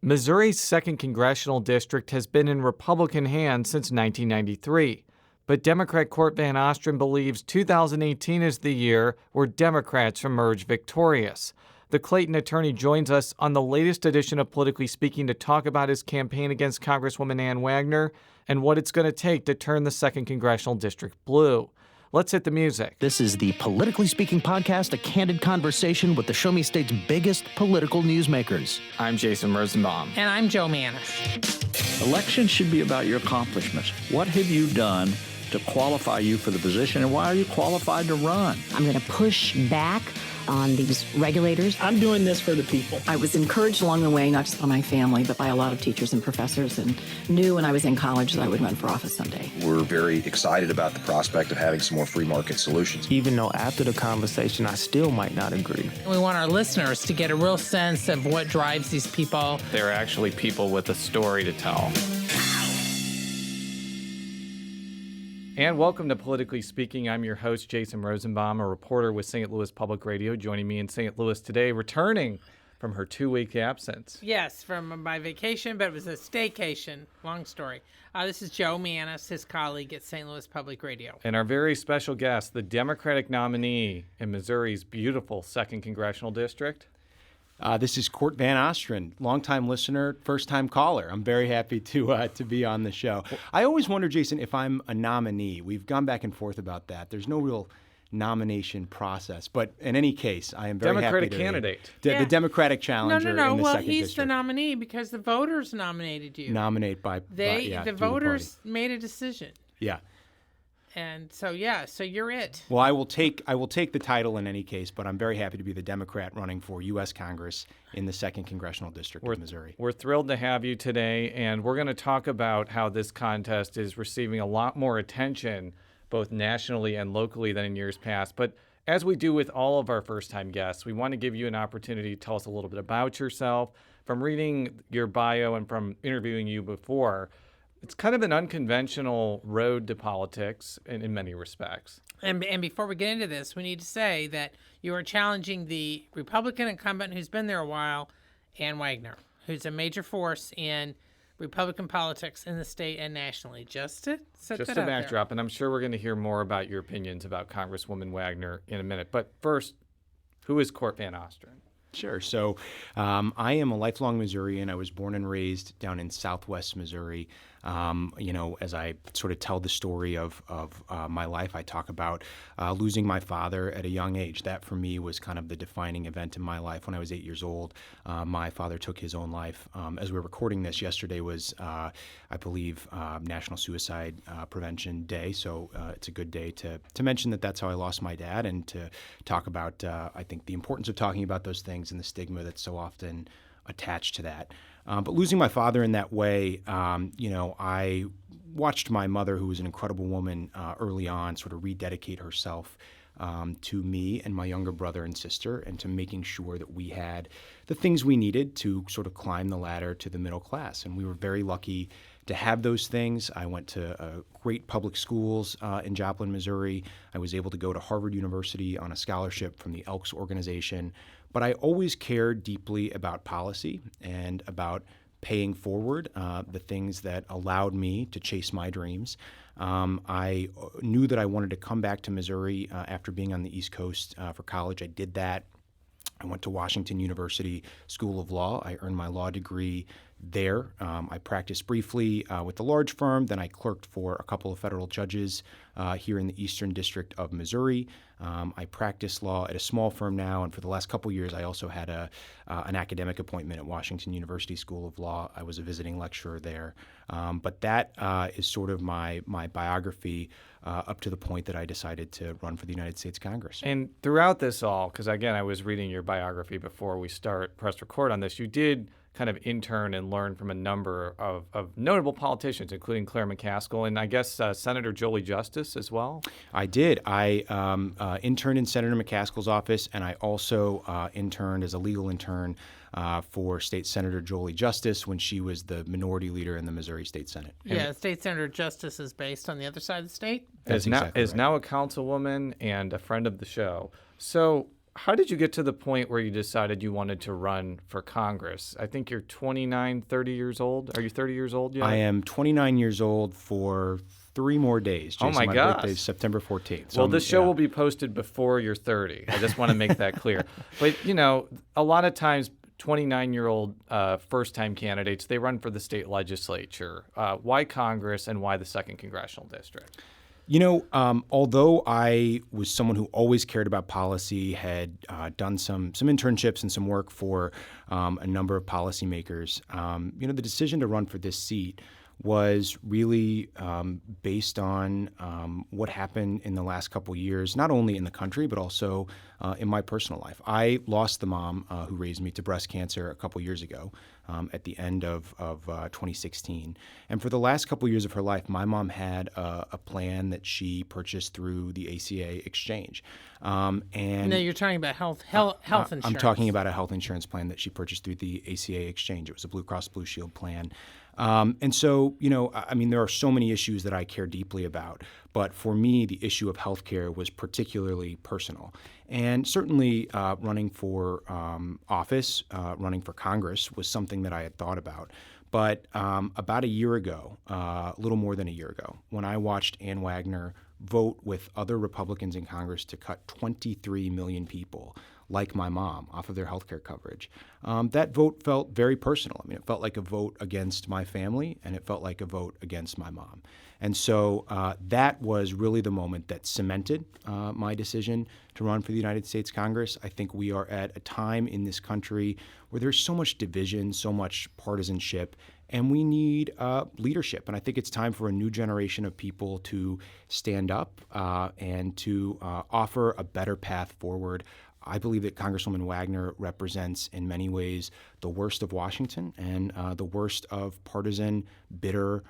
Missouri's 2nd Congressional District has been in Republican hands since 1993, but Democrat Cort VanOstran believes 2018 is the year where Democrats emerge victorious. The Clayton attorney joins us on the latest edition of Politically Speaking to talk about his campaign against Congresswoman Ann Wagner and what it's going to take to turn the 2nd Congressional District blue. Let's hit the music. This is the Politically Speaking podcast, a candid conversation with the Show Me State's biggest political newsmakers. I'm Jason Rosenbaum. And I'm Joe Mannies. Elections should be about your accomplishments. What have you done to qualify you for the position, and why are you qualified to run? I'm going to push back on these regulators. I'm doing this for the people. I was encouraged along the way, not just by my family, but by a lot of teachers and professors, and knew when I was in college that I would run for office someday. We're very excited about the prospect of having some more free market solutions. Even though after the conversation, I still might not agree. We want our listeners to get a real sense of what drives these people. They're actually people with a story to tell. And welcome to Politically Speaking. I'm your host, Jason Rosenbaum, a reporter with St. Louis Public Radio. Joining me in St. Louis today, returning from her 2-week absence. Yes, from my vacation, but it was a staycation. Long story. This is Joe Mannies, his colleague at St. Louis Public Radio. And our very special guest, the Democratic nominee in Missouri's beautiful 2nd Congressional District. This is Cort VanOstran, longtime listener, first-time caller. I'm very happy to be on the show. I always wonder, Jason, if I'm a nominee. We've gone back and forth about that. There's no real nomination process. But in any case, I am very Democratic happy to candidate. The Democratic challenger in the 2nd Well, District. He's the nominee because the voters nominated you. The voters made a decision. Yeah. And so you're it. Well, I will take the title in any case, but I'm very happy to be the Democrat running for U.S. Congress in the 2nd Congressional District of Missouri. We're thrilled to have you today, and we're going to talk about how this contest is receiving a lot more attention, both nationally and locally, than in years past. But as we do with all of our first-time guests, we want to give you an opportunity to tell us a little bit about yourself. From reading your bio and from interviewing you before, it's kind of an unconventional road to politics in many respects. And before we get into this, we need to say that you are challenging the Republican incumbent who's been there a while, Ann Wagner, who's a major force in Republican politics in the state and nationally. Just a backdrop, and I'm sure we're going to hear more about your opinions about Congresswoman Wagner in a minute. But first, who is Cort VanOstran? Sure. So I am a lifelong Missourian. I was born and raised down in southwest Missouri. As I sort of tell the story of my life, I talk about losing my father at a young age. That, for me, was kind of the defining event in my life. When I was 8 years old, my father took his own life. As we're recording this, yesterday was, I believe, National Suicide Prevention Day. So it's a good day to mention that that's how I lost my dad, and to talk about, I think, the importance of talking about those things and the stigma that's so often attached to that. But losing my father in that way, I watched my mother, who was an incredible woman early on, sort of rededicate herself to me and my younger brother and sister, and to making sure that we had the things we needed to sort of climb the ladder to the middle class. And we were very lucky to have those things. I went to great public schools in Joplin, Missouri. I was able to go to Harvard University on a scholarship from the Elks organization. But I always cared deeply about policy and about paying forward the things that allowed me to chase my dreams. I knew that I wanted to come back to Missouri after being on the East Coast for college. I did that. I went to Washington University School of Law. I earned my law degree there. I practiced briefly with a large firm. Then I clerked for a couple of federal judges here in the Eastern District of Missouri. I practice law at a small firm now, and for the last couple of years, I also had an academic appointment at Washington University School of Law. I was a visiting lecturer there. But that is sort of my biography up to the point that I decided to run for the United States Congress. And throughout this all, because again, I was reading your biography before we press record on this, you did kind of intern and learn from a number of notable politicians, including Claire McCaskill, and I guess Senator Jolie Justice as well? I did. I interned in Senator McCaskill's office, and I also interned as a legal intern for State Senator Jolie Justice when she was the minority leader in the Missouri State Senate. Yeah, State Senator Justice is based on the other side of the state? Is now a councilwoman and a friend of the show. So how did you get to the point where you decided you wanted to run for Congress? I think you're 29, 30 years old. Are you 30 years old yet? I am 29 years old for 3 more days. Jason, Oh my gosh. birthday is September 14th. Well, this show will be posted before you're 30. I just want to make that clear. But, a lot of times 29-year-old first-time candidates, they run for the state legislature. Why Congress and why the 2nd Congressional District? Although I was someone who always cared about policy, had done some internships and some work for a number of policymakers, the decision to run for this seat was really based on what happened in the last couple years, not only in the country, but also in my personal life. I lost the mom who raised me to breast cancer a couple years ago at the end of 2016. And for the last couple years of her life, my mom had a plan that she purchased through the ACA exchange. No, you're talking about health insurance. I'm talking about a health insurance plan that she purchased through the ACA exchange. It was a Blue Cross Blue Shield plan. And so, there are so many issues that I care deeply about. But for me, the issue of healthcare was particularly personal. And certainly running for office, running for Congress was something that I had thought about. But about a year ago, a little more than a year ago, when I watched Ann Wagner vote with other Republicans in Congress to cut 23 million people like my mom off of their health care coverage, that vote felt very personal. It felt like a vote against my family, and it felt like a vote against my mom. And so that was really the moment that cemented my decision to run for the United States Congress. I think we are at a time in this country where there's so much division, so much partisanship, and we need leadership. And I think it's time for a new generation of people to stand up and to offer a better path forward. I believe that Congresswoman Wagner represents, in many ways, the worst of Washington and the worst of partisan, bitter,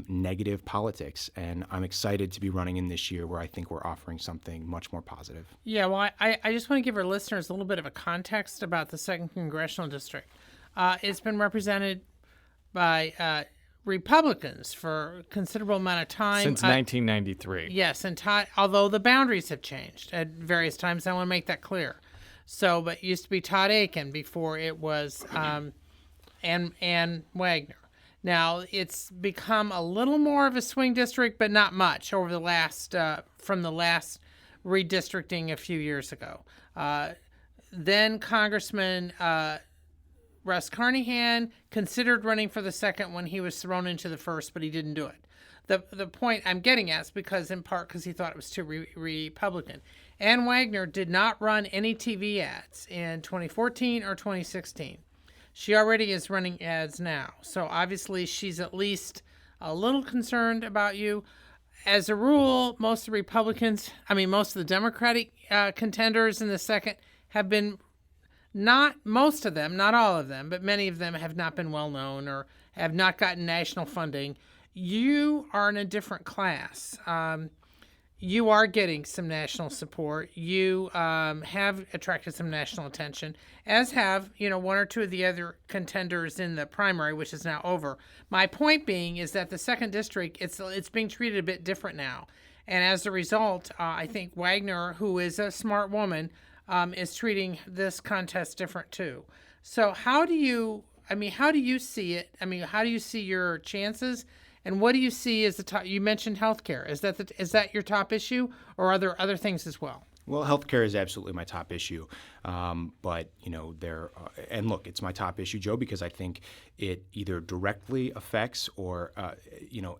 negative politics. And I'm excited to be running in this year where I think we're offering something much more positive. Yeah, well, I just want to give our listeners a little bit of a context about the 2nd Congressional District. It's been represented by Republicans for a considerable amount of time. Since 1993. Yes, and although the boundaries have changed at various times, I want to make that clear. So, but it used to be Todd Aiken before it was Ann Wagner. Now, it's become a little more of a swing district, but not much over the last, from the last redistricting a few years ago. Then Congressman Russ Carnahan considered running for the 2nd when he was thrown into the 1st, but he didn't do it. The point I'm getting at is because, in part, because he thought it was too Republican. Ann Wagner did not run any TV ads in 2014 or 2016. She already is running ads now. So obviously she's at least a little concerned about you. As a rule, most of the Democratic contenders in the 2nd have been, not most of them, not all of them, but many of them have not been well known or have not gotten national funding. You are in a different class. You are getting some national support. You have attracted some national attention, as have, one or two of the other contenders in the primary, which is now over. My point being is that the 2nd District, it's being treated a bit different now. And as a result, I think Wagner, who is a smart woman, is treating this contest different too. So how do you see it? How do you see your chances? And what do you see as the top? You mentioned healthcare. Is that your top issue, or are there other things as well? Well, healthcare is absolutely my top issue. But, and look, it's my top issue, Joe, because I think it either directly affects or,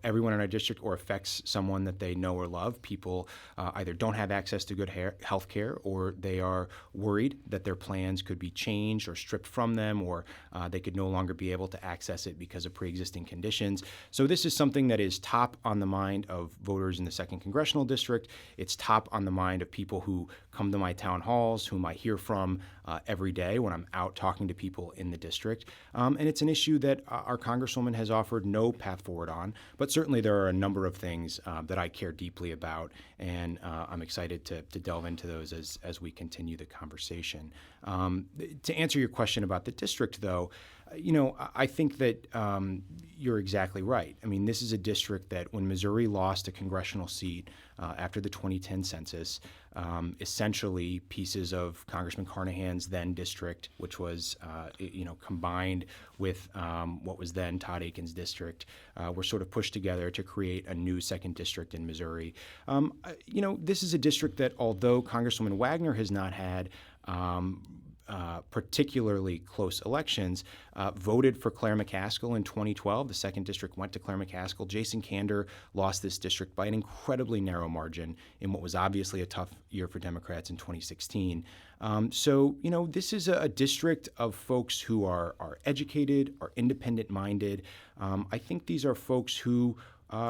everyone in our district or affects someone that they know or love. People either don't have access to good health care, or they are worried that their plans could be changed or stripped from them, or they could no longer be able to access it because of pre-existing conditions. So this is something that is top on the mind of voters in the 2nd Congressional District. It's top on the mind of people who come to my town halls, whom I hear from every day when I'm out talking to people in the district. And it's an issue that our Congresswoman has offered no path forward on. But certainly there are a number of things that I care deeply about, and I'm excited to delve into those as we continue the conversation. To answer your question about the district, though, I think that you're exactly right. I mean, this is a district that when Missouri lost a congressional seat after the 2010 census, essentially pieces of Congressman Carnahan's then district, which was, combined with what was then Todd Aiken's district, were sort of pushed together to create a new second district in Missouri. This is a district that, although Congresswoman Wagner has not had particularly close elections, voted for Claire McCaskill in 2012. The second district went to Claire McCaskill. Jason Kander lost this district by an incredibly narrow margin in what was obviously a tough year for Democrats in 2016. This is a district of folks who are educated, are independent-minded. I think these are folks who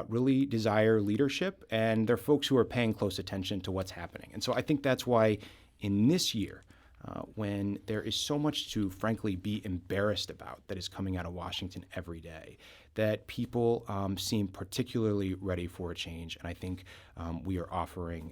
really desire leadership, and they're folks who are paying close attention to what's happening. And so I think that's why in this year, when there is so much to, frankly, be embarrassed about that is coming out of Washington every day, that people seem particularly ready for a change. And I think we are offering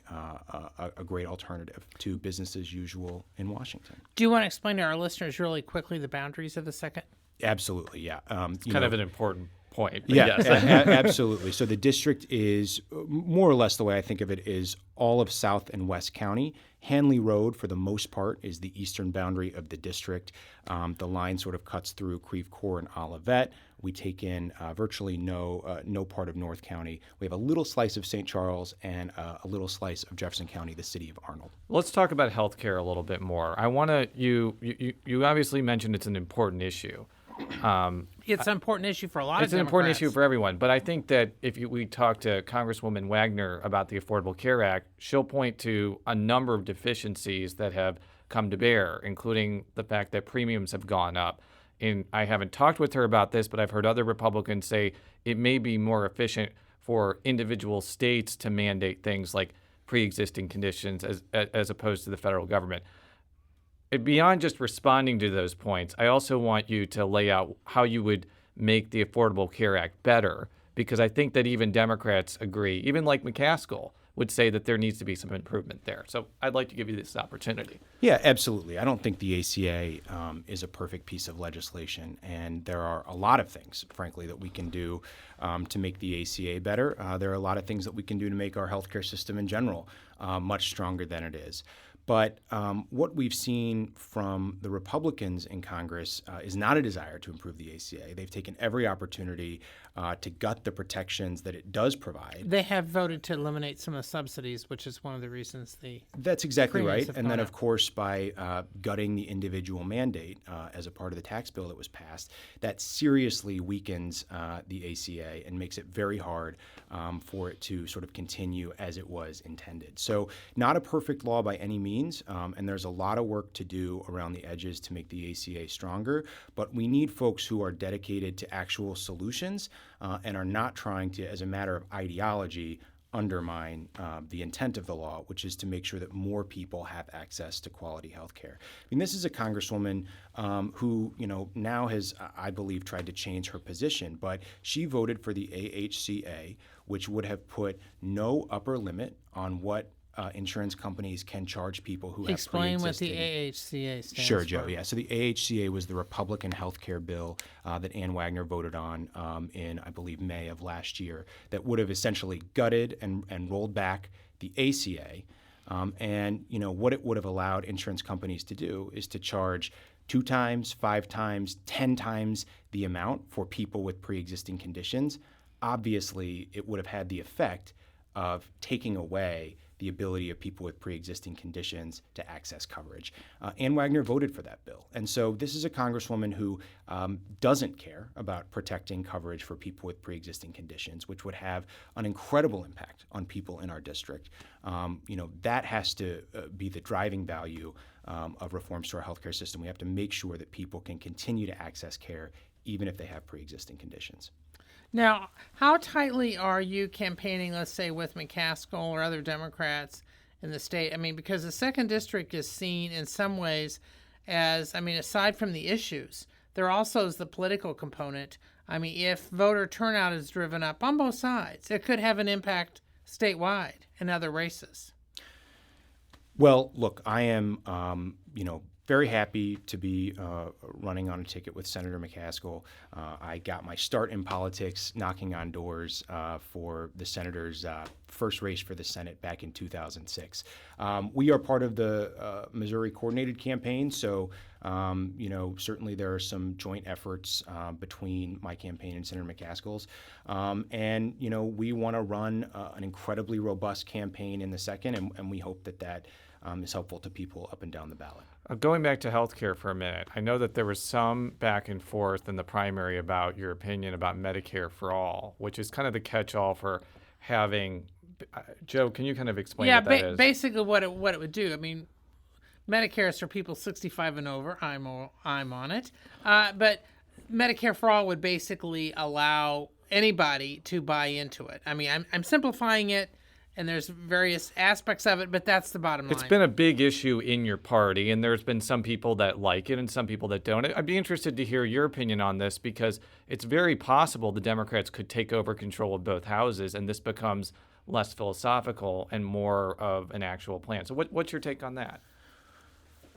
a great alternative to business as usual in Washington. Do you want to explain to our listeners really quickly the boundaries of the second? Absolutely, yeah. It's kind of an important point. Yeah, yes. Absolutely. So the district is, more or less the way I think of it, is all of South and West County. Hanley Road, for the most part, is the eastern boundary of the district. The line sort of cuts through Creve Coeur and Olivet. We take in virtually no part of North County. We have a little slice of St. Charles and a little slice of Jefferson County, the city of Arnold. Let's talk about healthcare a little bit more. I want to, you obviously mentioned it's an important issue. It's an important issue for a lot of Democrats. It's an important issue for everyone. But I think that if we talk to Congresswoman Wagner about the Affordable Care Act, she'll point to a number of deficiencies that have come to bear, including the fact that premiums have gone up. And I haven't talked with her about this, but I've heard other Republicans say it may be more efficient for individual states to mandate things like pre-existing conditions as opposed to the federal government. Beyond just responding to those points, I also want you to lay out how you would make the Affordable Care Act better, because I think that even Democrats agree, even like McCaskill would say that there needs to be some improvement there. So I'd like to give you this opportunity. Yeah, absolutely. I don't think the ACA is a perfect piece of legislation, and there are a lot of things, frankly, that we can do to make the ACA better. There are a lot of things that we can do to make our healthcare system in general much stronger than it is. But what we've seen from the Republicans in Congress is not a desire to improve the ACA. They've taken every opportunity to gut the protections that it does provide. They have voted to eliminate some of the subsidies, which is one of the reasons That's exactly right. And then, of course, by gutting the individual mandate as a part of the tax bill that was passed, that seriously weakens the ACA and makes it very hard for it to sort of continue as it was intended. So not a perfect law by any means, and there's a lot of work to do around the edges to make the ACA stronger, but we need folks who are dedicated to actual solutions and are not trying to, as a matter of ideology, undermine the intent of the law, which is to make sure that more people have access to quality health care. I mean, this is a congresswoman who, now has, I believe, tried to change her position, but she voted for the AHCA, which would have put no upper limit on what insurance companies can charge people who have Explain what the pre-existing. AHCA stands Sure, for. Joe. Yeah. So the AHCA was the Republican health care bill that Ann Wagner voted on in, I believe, May of last year, that would have essentially gutted and rolled back the ACA. And what it would have allowed insurance companies to do is to charge 2 times, 5 times, 10 times the amount for people with pre-existing conditions. Obviously, it would have had the effect of taking away the ability of people with pre-existing conditions to access coverage. Ann Wagner voted for that bill. And so this is a congresswoman who doesn't care about protecting coverage for people with pre-existing conditions, which would have an incredible impact on people in our district. That has to be the driving value of reforms to our healthcare system. We have to make sure that people can continue to access care even if they have pre-existing conditions. Now, how tightly are you campaigning, let's say, with McCaskill or other Democrats in the state? I mean, because the second district is seen in some ways as, aside from the issues, there also is the political component. I mean, if voter turnout is driven up on both sides, it could have an impact statewide in other races. Well, look, I am, very happy to be running on a ticket with Senator McCaskill. I got my start in politics knocking on doors for the senator's first race for the Senate back in 2006. We are part of the Missouri Coordinated Campaign, so certainly there are some joint efforts between my campaign and Senator McCaskill's. And we want to run an incredibly robust campaign in the second, and we hope that is helpful to people up and down the ballot. Going back to healthcare for a minute, I know that there was some back and forth in the primary about your opinion about Medicare for all, which is kind of the catch-all for having. Joe, can you kind of explain what that is? Basically what it would do. I mean, Medicare is for people 65 and over. I'm on it. But Medicare for all would basically allow anybody to buy into it. I mean, I'm simplifying it, and there's various aspects of it, but that's the bottom line. It's been a big issue in your party, and there's been some people that like it and some people that don't. I'd be interested to hear your opinion on this, because it's very possible the Democrats could take over control of both houses, and this becomes less philosophical and more of an actual plan. So what's your take on that?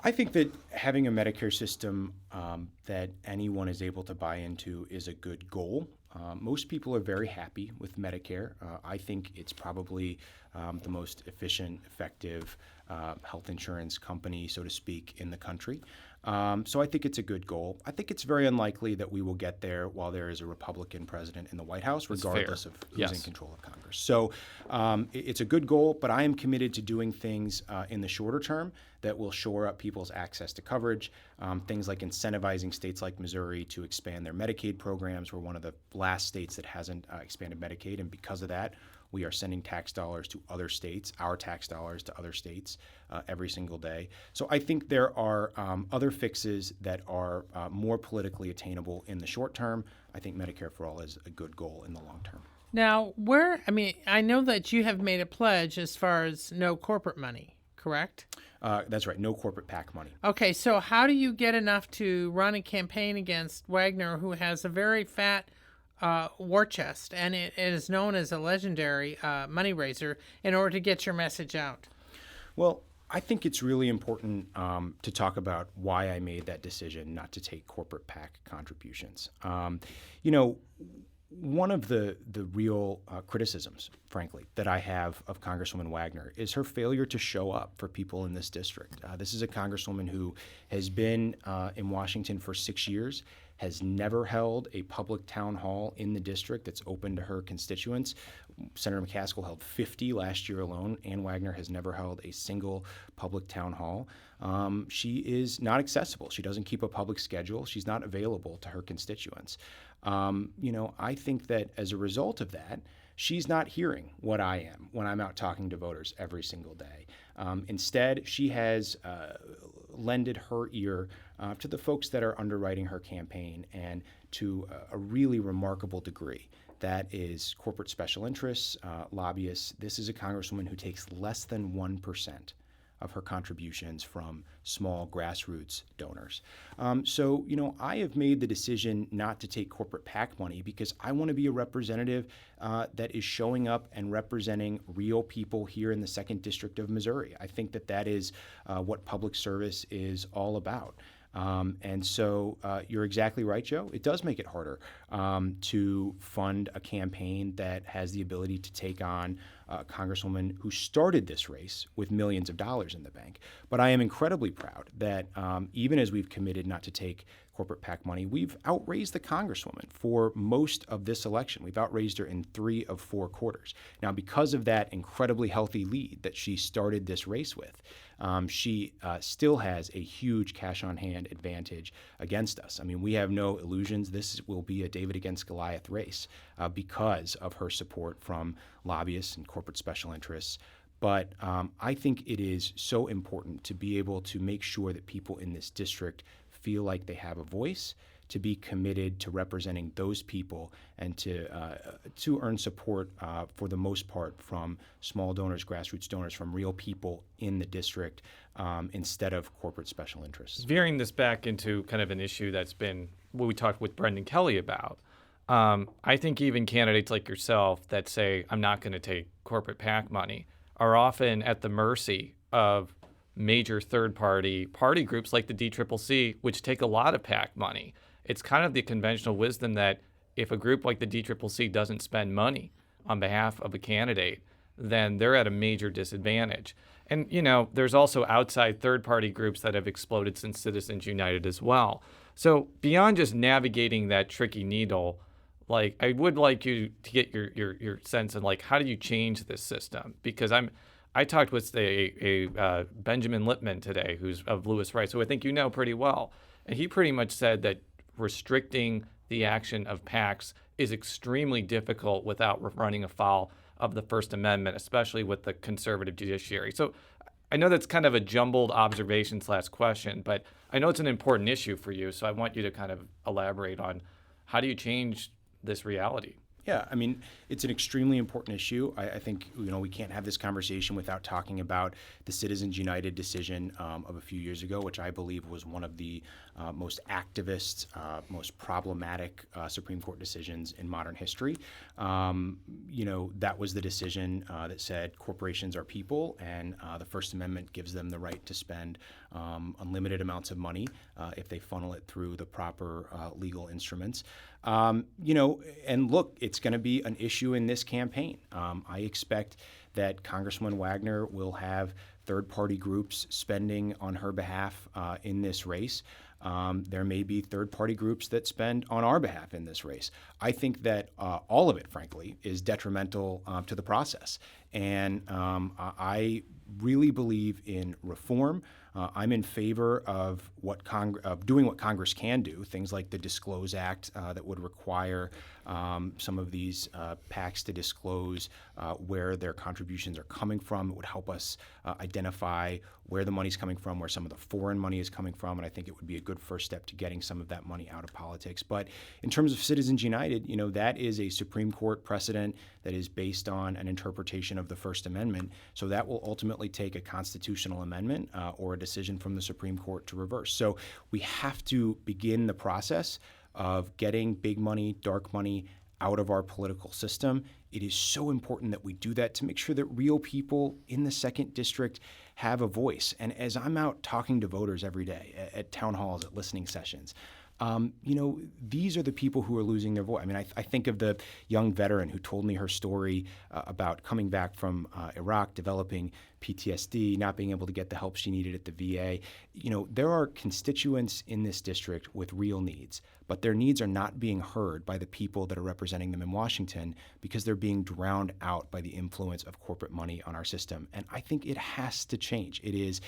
I think that having a Medicare system that anyone is able to buy into is a good goal. Most people are very happy with Medicare. I think it's probably the most efficient, effective health insurance company, so to speak, in the country. So I think it's a good goal. I think it's very unlikely that we will get there while there is a Republican president in the White House, regardless of who's in control of Congress. So it's a good goal, but I am committed to doing things in the shorter term that will shore up people's access to coverage, things like incentivizing states like Missouri to expand their Medicaid programs. We're one of the last states that hasn't expanded Medicaid, and because of that, we are sending tax dollars to other states, our tax dollars to other states every single day. So I think there are other fixes that are more politically attainable in the short term. I think Medicare for all is a good goal in the long term. Now, I know that you have made a pledge as far as no corporate money, correct? That's right, no corporate PAC money. Okay, so how do you get enough to run a campaign against Wagner, who has a very fat war chest, and it is known as a legendary money raiser, in order to get your message out? Well, I think it's really important to talk about why I made that decision not to take corporate PAC contributions. One of the real criticisms, frankly, that I have of Congresswoman Wagner is her failure to show up for people in this district. This is a congresswoman who has been in Washington for 6 years, has never held a public town hall in the district that's open to her constituents. Senator McCaskill held 50 last year alone. Ann Wagner has never held a single public town hall. She is not accessible. She doesn't keep a public schedule. She's not available to her constituents. I think that as a result of that, she's not hearing what I am when I'm out talking to voters every single day. Instead, she has lended her ear to the folks that are underwriting her campaign, and to a really remarkable degree. That is corporate special interests, lobbyists. This is a congresswoman who takes less than 1% of her contributions from small grassroots donors. So I have made the decision not to take corporate PAC money because I want to be a representative that is showing up and representing real people here in the 2nd District of Missouri. I think that is what public service is all about. And so you're exactly right, Joe. It does make it harder to fund a campaign that has the ability to take on a congresswoman who started this race with millions of dollars in the bank. But I am incredibly proud that even as we've committed not to take corporate PAC money, we've outraised the congresswoman for most of this election. We've outraised her in 3 of 4 quarters. Now, because of that incredibly healthy lead that she started this race with, she still has a huge cash-on-hand advantage against us. I mean, we have no illusions. This will be a David against Goliath race because of her support from lobbyists and corporate special interests. But I think it is so important to be able to make sure that people in this district feel like they have a voice, to be committed to representing those people, and to earn support for the most part from small donors, grassroots donors, from real people in the district instead of corporate special interests. Veering this back into kind of an issue that's been what we talked with Brendan Kelly about, I think even candidates like yourself that say, I'm not going to take corporate PAC money, are often at the mercy of major third-party party groups like the DCCC, which take a lot of PAC money. It's kind of the conventional wisdom that if a group like the DCCC doesn't spend money on behalf of a candidate, then they're at a major disadvantage. And, there's also outside third-party groups that have exploded since Citizens United as well. So beyond just navigating that tricky needle, I would like you to get your sense of how do you change this system? Because I talked with a Benjamin Lippman today, who's of Lewis Rice, who I think you know pretty well, and he pretty much said that restricting the action of PACs is extremely difficult without running afoul of the First Amendment, especially with the conservative judiciary. So I know that's kind of a jumbled observation/question, but I know it's an important issue for you. So I want you to kind of elaborate on how do you change this reality? Yeah, I mean, it's an extremely important issue. I think, we can't have this conversation without talking about the Citizens United decision of a few years ago, which I believe was one of the most activist, most problematic Supreme Court decisions in modern history. That was the decision that said corporations are people, and the First Amendment gives them the right to spend unlimited amounts of money if they funnel it through the proper legal instruments. And look, it's going to be an issue in this campaign. I expect that Congresswoman Wagner will have third-party groups spending on her behalf in this race. There may be third-party groups that spend on our behalf in this race. I think that all of it, frankly, is detrimental to the process. And I really believe in reform. I'm in favor of doing what Congress can do, things like the Disclose Act that would require some of these PACs to disclose where their contributions are coming from. It would help us identify where the money's coming from, where some of the foreign money is coming from, and I think it would be a good first step to getting some of that money out of politics. But in terms of Citizens United, that is a Supreme Court precedent that is based on an interpretation of the First Amendment. So that will ultimately take a constitutional amendment or a decision from the Supreme Court to reverse. So we have to begin the process of getting big money, dark money out of our political system. It is so important that we do that to make sure that real people in the 2nd District have a voice. And as I'm out talking to voters every day at town halls, at listening sessions, these are the people who are losing their voice. I mean, I think of the young veteran who told me her story about coming back from Iraq, developing PTSD, not being able to get the help she needed at the VA. There are constituents in this district with real needs, but their needs are not being heard by the people that are representing them in Washington because they're being drowned out by the influence of corporate money on our system. And I think it has to change. It is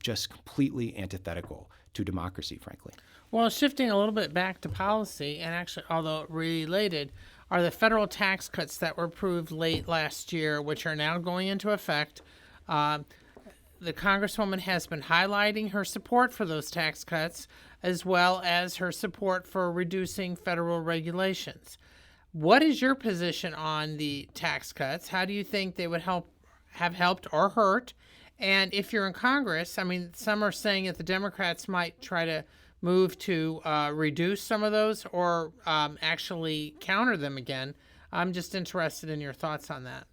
just completely antithetical to democracy, frankly. Well, shifting a little bit back to policy, and actually, although related, are the federal tax cuts that were approved late last year, which are now going into effect. The Congresswoman has been highlighting her support for those tax cuts, as well as her support for reducing federal regulations. What is your position on the tax cuts? How do you think they would have helped or hurt? And if you're in Congress, I mean, some are saying that the Democrats might try to move to reduce some of those or actually counter them again. I'm just interested in your thoughts on that.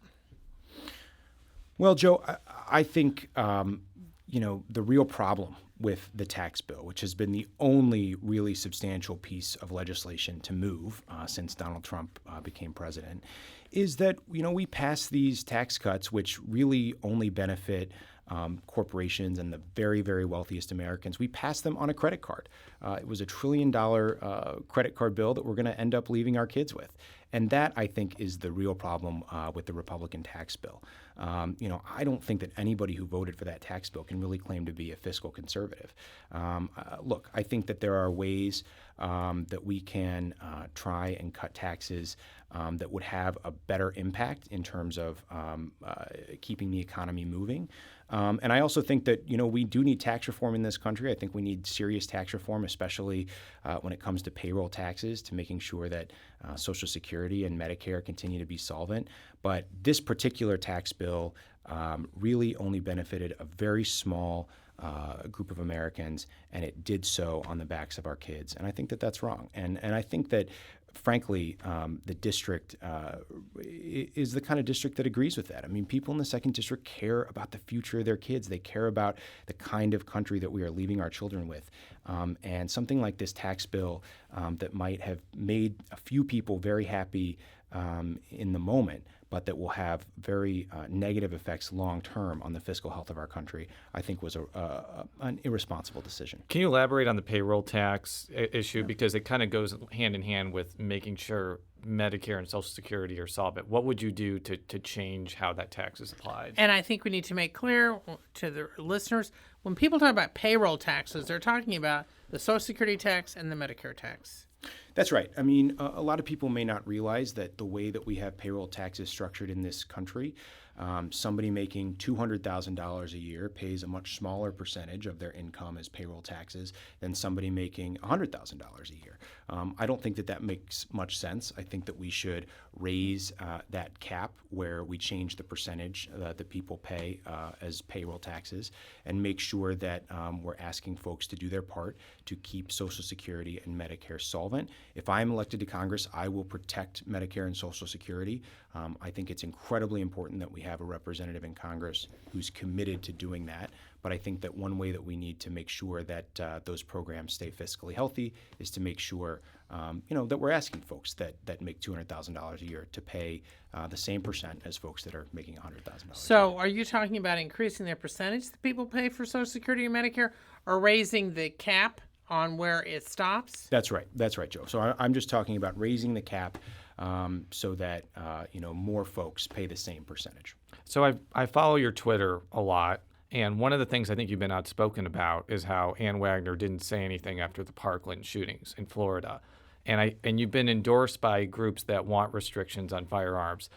Well, Joe, I think, the real problem with the tax bill, which has been the only really substantial piece of legislation to move since Donald Trump became president, is that, we pass these tax cuts, which really only benefit corporations and the very, very wealthiest Americans. We passed them on a credit card. It was $1 trillion credit card bill that we're going to end up leaving our kids with. And that, I think, is the real problem with the Republican tax bill. I don't think that anybody who voted for that tax bill can really claim to be a fiscal conservative. Look, I think that there are ways that we can try and cut taxes that would have a better impact in terms of keeping the economy moving. And I also think that, we do need tax reform in this country. I think we need serious tax reform, especially when it comes to payroll taxes, to making sure that Social Security and Medicare continue to be solvent. But this particular tax bill really only benefited a very small group of Americans, and it did so on the backs of our kids. And I think that that's wrong. And I think that frankly, the district is the kind of district that agrees with that. I mean, people in the 2nd District care about the future of their kids. They care about the kind of country that we are leaving our children with. And something like this tax bill that might have made a few people very happy in the moment, but that will have very negative effects long term on the fiscal health of our country, I think was an irresponsible decision. Can you elaborate on the payroll tax issue? Because it kind of goes hand in hand with making sure Medicare and Social Security are solvent. What would you do to change how that tax is applied? And I think we need to make clear to the listeners, when people talk about payroll taxes, they're talking about the Social Security tax and the Medicare tax. That's right. I mean, a lot of people may not realize that the way that we have payroll taxes structured in this country, somebody making $200,000 a year pays a much smaller percentage of their income as payroll taxes than somebody making $100,000 a year. I don't think that that makes much sense. I think that we should raise that cap where we change the percentage that people pay as payroll taxes and make sure that we're asking folks to do their part to keep Social Security and Medicare solvent. If I'm elected to Congress, I will protect Medicare and Social Security. I think it's incredibly important that we have a representative in Congress who's committed to doing that. But I think that one way that we need to make sure that those programs stay fiscally healthy is to make sure, that we're asking folks that make $200,000 a year to pay the same percent as folks that are making $100,000. So are you talking about increasing the percentage that people pay for Social Security and Medicare, or raising the cap on where it stops? That's right, Joe. So I'm just talking about raising the cap so that more folks pay the same percentage. So I follow your Twitter a lot, and one of the things I think you've been outspoken about is how Ann Wagner didn't say anything after the Parkland shootings in Florida, and you've been endorsed by groups that want restrictions on firearms.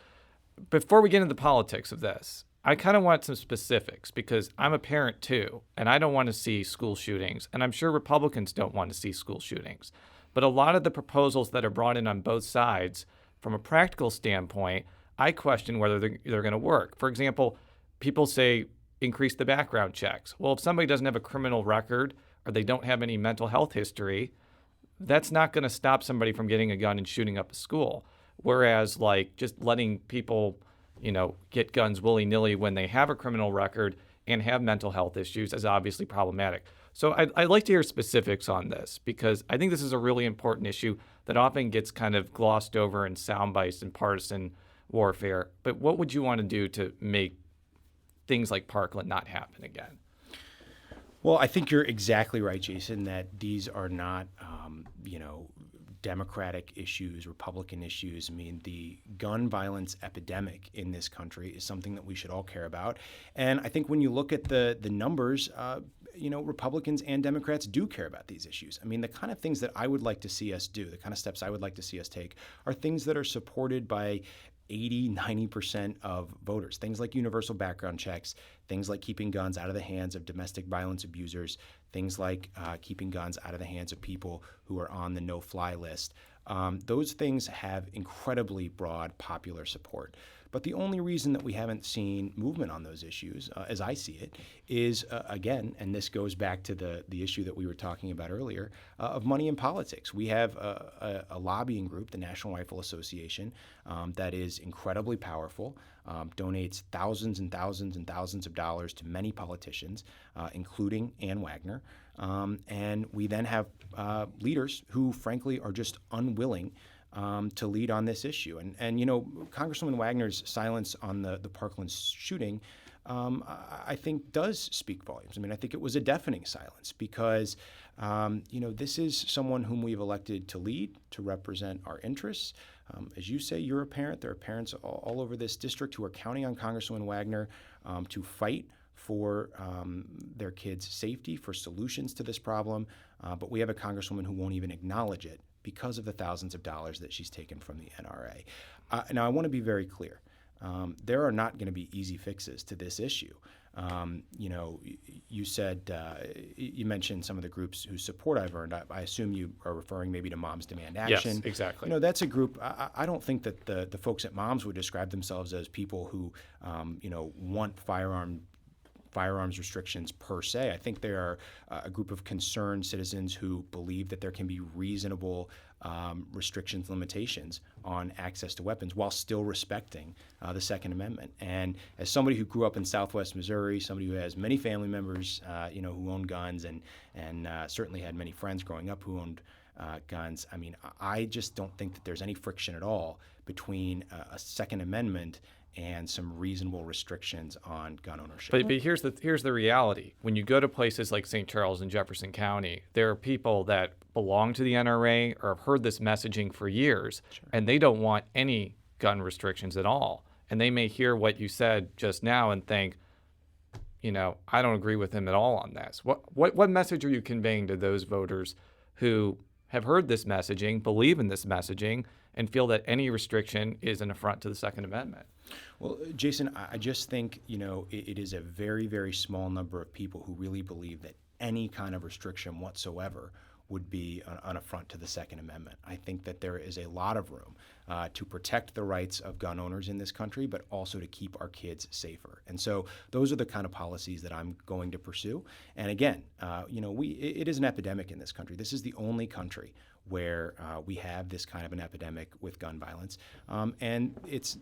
Before we get into the politics of this, I kind of want some specifics because I'm a parent too, and I don't want to see school shootings, and I'm sure Republicans don't want to see school shootings. But a lot of the proposals that are brought in on both sides, from a practical standpoint, I question whether they're going to work. For example, people say increase the background checks. Well, if somebody doesn't have a criminal record or they don't have any mental health history, that's not going to stop somebody from getting a gun and shooting up a school. Whereas, like, just letting people, get guns willy-nilly when they have a criminal record and have mental health issues is obviously problematic. So I'd like to hear specifics on this because I think this is a really important issue that often gets kind of glossed over in sound bites and partisan warfare. But what would you want to do to make things like Parkland not happen again? Well, I think you're exactly right, Jason, that these are not, Democratic issues, Republican issues. I mean, the gun violence epidemic in this country is something that we should all care about. And I think when you look at the numbers, Republicans and Democrats do care about these issues. I mean, the kind of things that I would like to see us do, the kind of steps I would like to see us take are things that are supported by 80-90% of voters. Things like universal background checks, things like keeping guns out of the hands of domestic violence abusers, things like keeping guns out of the hands of people who are on the no-fly list. Those things have incredibly broad popular support. But the only reason that we haven't seen movement on those issues, as I see it, is, again, and this goes back to the issue that we were talking about earlier, of money in politics. We have a lobbying group, the National Rifle Association, that is incredibly powerful, donates thousands and thousands and thousands of dollars to many politicians, including Ann Wagner. And we then have leaders who, frankly, are just unwilling to lead on this issue. And Congresswoman Wagner's silence on the Parkland shooting, I think does speak volumes. I mean, I think it was a deafening silence because, this is someone whom we've elected to lead, to represent our interests. As you say, you're a parent. There are parents all over this district who are counting on Congresswoman Wagner to fight for their kids' safety, for solutions to this problem. But we have a Congresswoman who won't even acknowledge it because of the thousands of dollars that she's taken from the NRA. Now, I want to be very clear. There are not going to be easy fixes to this issue. You said, you mentioned some of the groups who support I've Earned. I assume you are referring maybe to Moms Demand Action. Yes, exactly. That's a group. I don't think that the folks at Moms would describe themselves as people who, want firearms restrictions per se. I think they are a group of concerned citizens who believe that there can be reasonable restrictions, limitations on access to weapons while still respecting the Second Amendment. And as somebody who grew up in Southwest Missouri, somebody who has many family members, who own guns, and certainly had many friends growing up who owned guns, I mean, I just don't think that there's any friction at all between a Second Amendment and some reasonable restrictions on gun ownership. But here's the reality. When you go to places like St. Charles and Jefferson County, there are people that belong to the NRA or have heard this messaging for years, and they don't want any gun restrictions at all. And they may hear what you said just now and think, I don't agree with him at all on this. What message are you conveying to those voters who have heard this messaging, believe in this messaging, and feel that any restriction is an affront to the Second Amendment? Well, Jason, I just think, it is a very, very small number of people who really believe that any kind of restriction whatsoever would be an affront to the Second Amendment. I think that there is a lot of room to protect the rights of gun owners in this country, but also to keep our kids safer. And so those are the kind of policies that I'm going to pursue. And again, it is an epidemic in this country. This is the only country where we have this kind of an epidemic with gun violence. And it's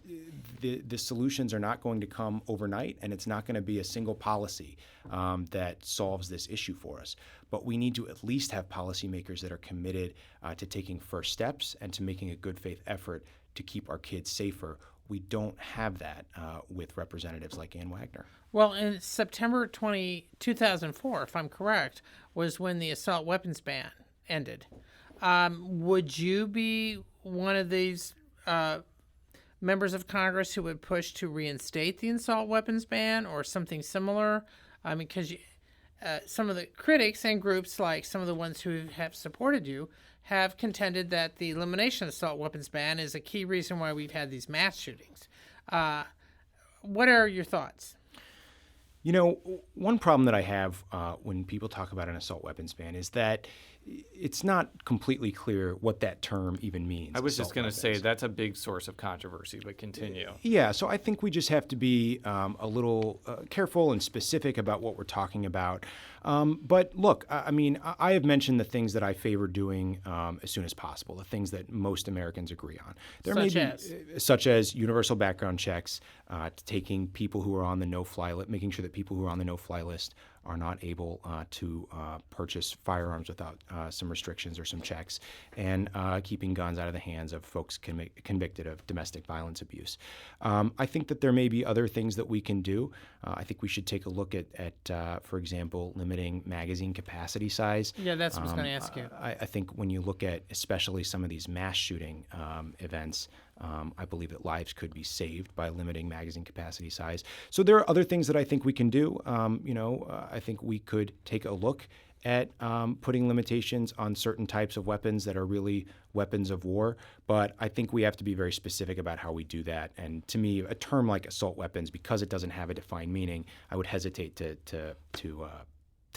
the solutions are not going to come overnight, and it's not going to be a single policy that solves this issue for us. But we need to at least have policymakers that are committed to taking first steps and to making a good faith effort to keep our kids safer. We don't have that with representatives like Ann Wagner. Well, in September 2004, if I'm correct, was when the assault weapons ban ended. Would you be one of these members of Congress who would push to reinstate the assault weapons ban or something similar? I mean, because some of the critics and groups, like some of the ones who have supported you, have contended that the elimination of the assault weapons ban is a key reason why we've had these mass shootings. What are your thoughts? One problem that I have when people talk about an assault weapons ban is that it's not completely clear what that term even means. I was just going to say that's a big source of controversy, but continue. Yeah, so I think we just have to be a little careful and specific about what we're talking about. But look, I have mentioned the things that I favor doing as soon as possible, the things that most Americans agree on. Such as universal background checks, taking people who are on the no-fly list, making sure that people who are on the no-fly list are not able to purchase firearms without some restrictions or some checks, and keeping guns out of the hands of folks convicted of domestic violence abuse. I think that there may be other things that we can do. I think we should take a look at for example, limiting magazine capacity size. Yeah, that's what I was going to ask you. I think when you look at especially some of these mass shooting events, I believe that lives could be saved by limiting magazine capacity size. So there are other things that I think we can do. I think we could take a look at putting limitations on certain types of weapons that are really weapons of war. But I think we have to be very specific about how we do that. And to me, a term like assault weapons, because it doesn't have a defined meaning, I would hesitate to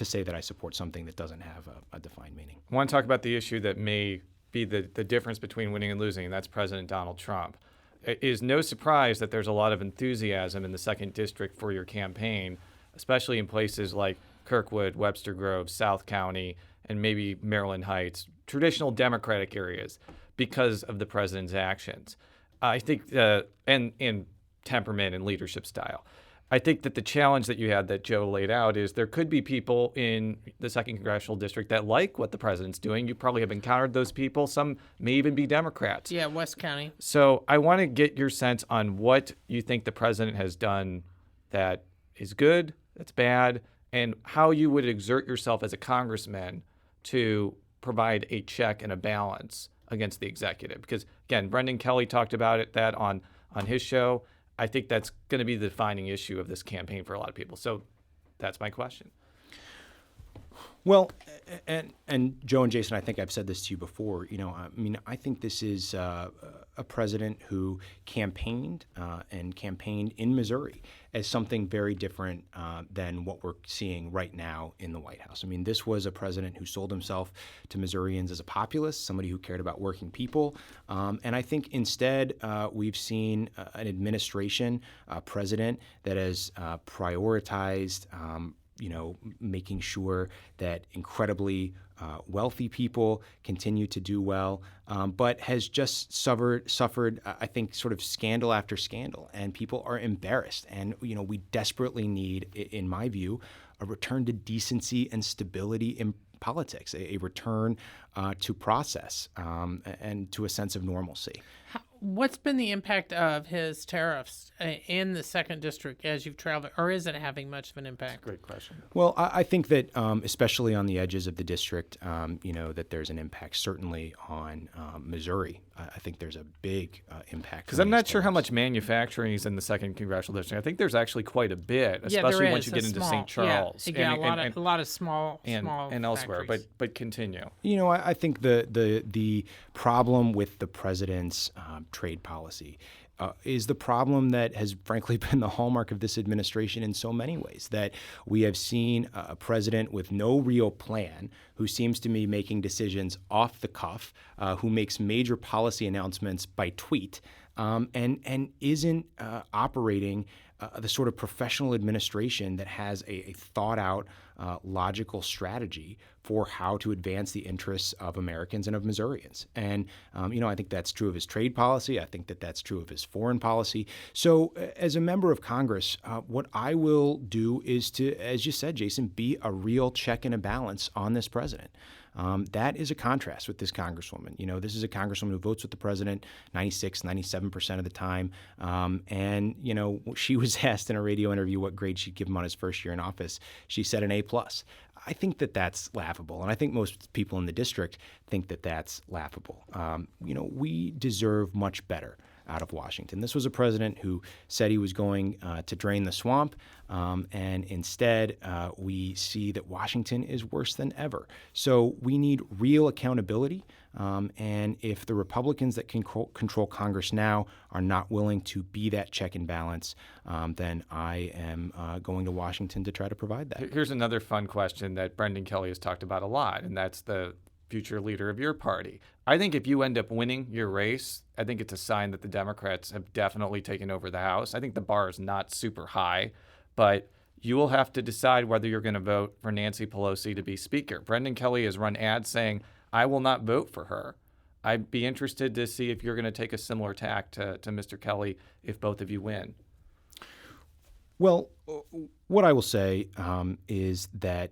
say that I support something that doesn't have a defined meaning. I want to talk about the issue that may be the difference between winning and losing, and that's President Donald Trump. It is no surprise that there's a lot of enthusiasm in the 2nd District for your campaign, especially in places like Kirkwood, Webster Grove, South County, and maybe Maryland Heights, traditional Democratic areas, because of the president's actions. I think, and temperament and leadership style. I think that the challenge that you had that Joe laid out is there could be people in the 2nd Congressional District that like what the president's doing. You probably have encountered those people. Some may even be Democrats. Yeah, West County. So I want to get your sense on what you think the president has done that is good, that's bad, and how you would exert yourself as a congressman to provide a check and a balance against the executive. Because, again, Brendan Kelly talked about that on his show. I think that's going to be the defining issue of this campaign for a lot of people. So that's my question. Well, and Joe and Jason, I think I've said this to you before. I think this is a president who campaigned in Missouri as something very different than what we're seeing right now in the White House. I mean, this was a president who sold himself to Missourians as a populist, somebody who cared about working people. And I think instead we've seen an administration, president that has prioritized making sure that incredibly wealthy people continue to do well, but has just suffered, I think, sort of scandal after scandal, and people are embarrassed. And we desperately need, in my view, a return to decency and stability in politics, a return to process and to a sense of normalcy. What's been the impact of his tariffs in the 2nd District as you've traveled, or is it having much of an impact? Great question. Well, I think that especially on the edges of the district, that there's an impact certainly on Missouri. I think there's a big impact. Because I'm not sure how much manufacturing is in the 2nd Congressional District. I think there's actually quite a bit, especially once you get into St. Charles. Yeah, a lot of small and elsewhere. factories. But continue. I think the problem with the president's trade policy is the problem that has frankly been the hallmark of this administration in so many ways, that we have seen a president with no real plan, who seems to be making decisions off the cuff, who makes major policy announcements by tweet, and isn't operating the sort of professional administration that has a thought-out, logical strategy for how to advance the interests of Americans and of Missourians. And, I think that's true of his trade policy. I think that that's true of his foreign policy. So as a member of Congress, what I will do is to, as you said, Jason, be a real check and a balance on this president. That is a contrast with this Congresswoman. This is a Congresswoman who votes with the president 96, 97% of the time. And she was asked in a radio interview what grade she'd give him on his first year in office. She said an A+. I think that that's laughable. And I think most people in the district think that that's laughable. We deserve much better out of Washington. This was a president who said he was going to drain the swamp, and instead we see that Washington is worse than ever. So we need real accountability, and if the Republicans that control Congress now are not willing to be that check and balance, then I am going to Washington to try to provide that. Here's another fun question that Brendan Kelly has talked about a lot, and that's the future leader of your party. I think if you end up winning your race, I think it's a sign that the Democrats have definitely taken over the House. I think the bar is not super high, but you will have to decide whether you're going to vote for Nancy Pelosi to be Speaker. Brendan Kelly has run ads saying, I will not vote for her. I'd be interested to see if you're going to take a similar tack to Mr. Kelly if both of you win. Well, what I will say is that,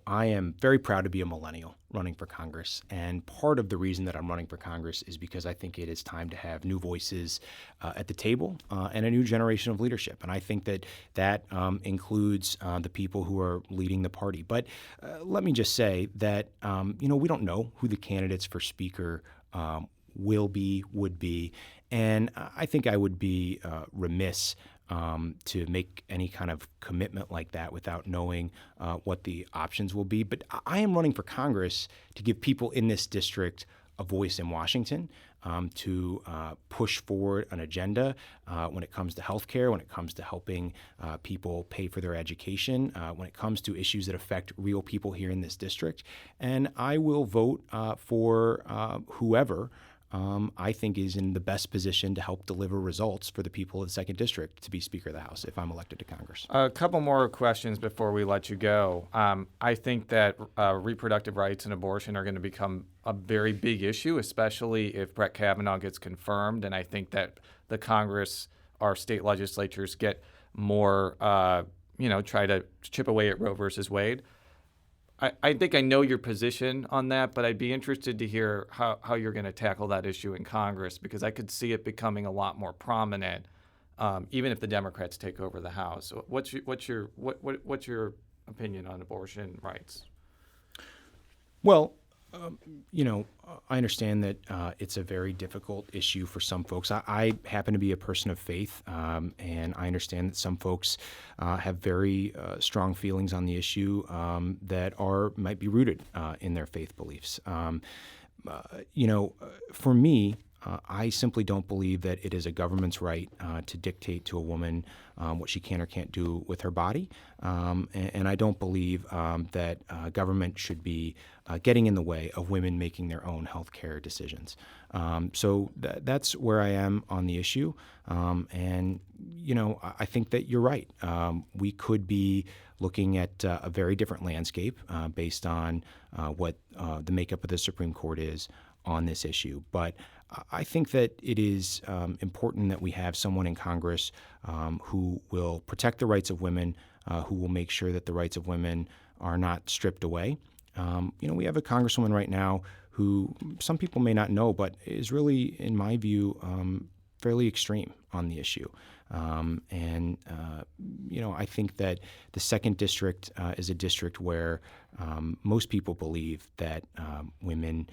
I am very proud to be a millennial running for Congress. And part of the reason that I'm running for Congress is because I think it is time to have new voices at the table and a new generation of leadership. And I think that includes the people who are leading the party. But let me just say that, we don't know who the candidates for Speaker would be. And I think I would be remiss to make any kind of commitment like that without knowing what the options will be. But I am running for Congress to give people in this district a voice in Washington, to push forward an agenda when it comes to health care, when it comes to helping people pay for their education, when it comes to issues that affect real people here in this district. And I will vote for whoever I think is in the best position to help deliver results for the people of the 2nd District to be Speaker of the House if I'm elected to Congress. A couple more questions before we let you go. I think that reproductive rights and abortion are going to become a very big issue, especially if Brett Kavanaugh gets confirmed. And I think that the Congress, our state legislatures get more, try to chip away at Roe versus Wade. I think I know your position on that, but I'd be interested to hear how you're going to tackle that issue in Congress, because I could see it becoming a lot more prominent, even if the Democrats take over the House. What's your opinion on abortion rights? Well, I understand that it's a very difficult issue for some folks. I happen to be a person of faith, and I understand that some folks have very strong feelings on the issue that might be rooted in their faith beliefs. For me, I simply don't believe that it is a government's right to dictate to a woman what she can or can't do with her body. And I don't believe that government should be getting in the way of women making their own health care decisions. So that's where I am on the issue. And, I think that you're right. We could be looking at a very different landscape based on what the makeup of the Supreme Court is on this issue. But I think that it is important that we have someone in Congress who will protect the rights of women, who will make sure that the rights of women are not stripped away. We have a congresswoman right now who some people may not know, but is really, in my view, fairly extreme on the issue. I think that the 2nd District is a district where most people believe that women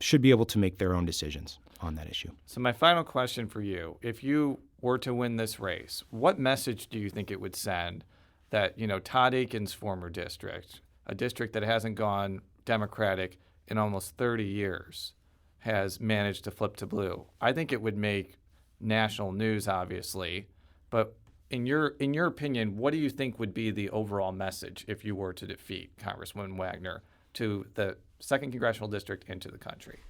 should be able to make their own decisions on that issue. So my final question for you, if you were to win this race, what message do you think it would send that, Todd Aiken's former district, a district that hasn't gone Democratic in almost 30 years, has managed to flip to blue? I think it would make national news, obviously, but in your opinion, what do you think would be the overall message if you were to defeat Congresswoman Wagner to the 2nd Congressional District and to the country?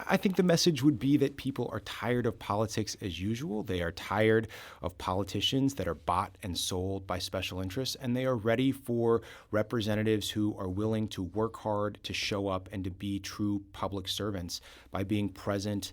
I think the message would be that people are tired of politics as usual. They are tired of politicians that are bought and sold by special interests, and they are ready for representatives who are willing to work hard, to show up, and to be true public servants by being present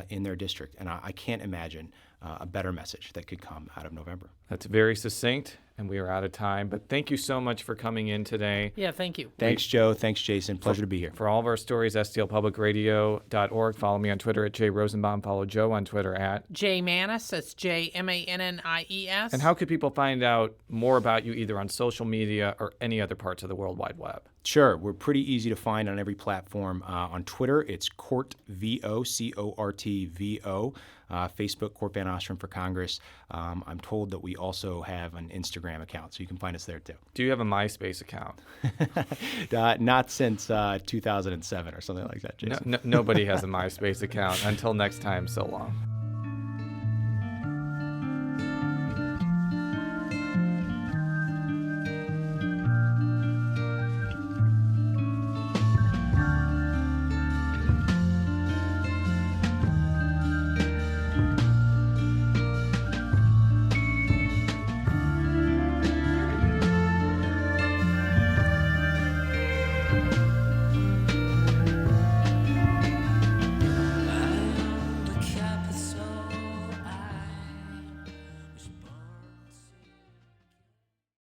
in their district. And I can't imagine a better message that could come out of November. That's very succinct, and we are out of time. But thank you so much for coming in today. Yeah, thank you. Thanks, Joe. Thanks, Jason. Pleasure to be here. For all of our stories, stlpublicradio.org. Follow me on Twitter at @Rosenbaum. Follow Joe on Twitter at Mannies. That's JMANNIES. And how could people find out more about you either on social media or any other parts of the World Wide Web? Sure. We're pretty easy to find on every platform. On Twitter, it's Cort VO, CORTVO. Facebook, Cort VanOstran for Congress. I'm told that we also have an Instagram account, so you can find us there too. Do you have a MySpace account? Not since 2007 or something like that, Jason. Nobody has a MySpace account. Until next time, so long.